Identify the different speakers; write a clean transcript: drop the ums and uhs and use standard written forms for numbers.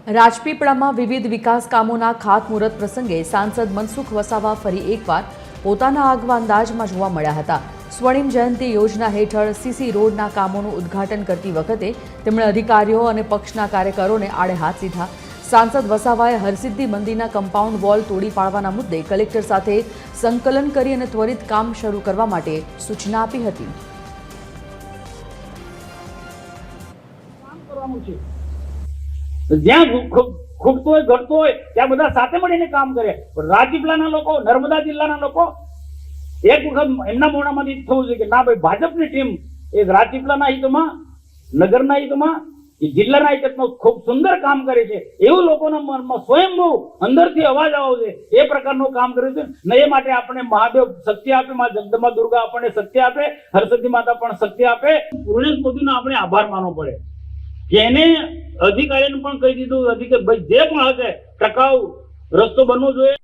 Speaker 1: રાજપીપળામાં વિવિધ વિકાસ કામોના ખાતમુહૂર્ત પ્રસંગે સાંસદ મનસુખ વસાવા ફરી એકવાર પોતાના આગવા અંદાજમાં જોવા મળ્યા હતા। સ્વર્ણિમ જયંતિ યોજના હેઠળ સીસી રોડના કામોનું ઉદ્ઘાટન કરતી વખતે તેમણે અધિકારીઓ અને પક્ષના કાર્યકરોને આડે હાથ લીધા। સાંસદ વસાવાએ હરસિદ્ધિ મંદિરના કમ્પાઉન્ડ વોલ તોડી પાડવાના મુદ્દે કલેક્ટર સાથે સંકલન કરી અને ત્વરિત કામ શરૂ કરવા માટે સૂચના આપી હતી।
Speaker 2: જ્યાં ખૂટતું હોય ઘટતું હોય ત્યાં બધા સાથે મળીને કામ કરે। રાજપીપળાના લોકો, નર્મદા જિલ્લાના લોકો એક વખત એમના મોઢામાંથી થવું જોઈએ કે ના ભાઈ, ભાજપની ટીમ એ રાજપીપળાના હિતમાં, નગરના હિતમાં, જિલ્લાના હિતમાં ખૂબ સુંદર કામ કરે છે એવું લોકોના મનમાં સ્વયંભૂ અંદરથી અવાજ આવવો જોઈએ એ પ્રકારનું કામ કર્યું છે ને। એ માટે આપણે મહાદેવ શક્તિ આપે, માં જગદંબા દુર્ગા આપણને શક્તિ આપે, હરસિદ્ધિ માતા પણ શક્તિ આપે। પૂર્ણેશ મોદીનો આપણે આભાર માનવો પડે કે એને અધિકારીને પણ કહી દીધું કે ભાઈ જે પણ હશે ટકાઉ રસ્તો બનવો જોઈએ।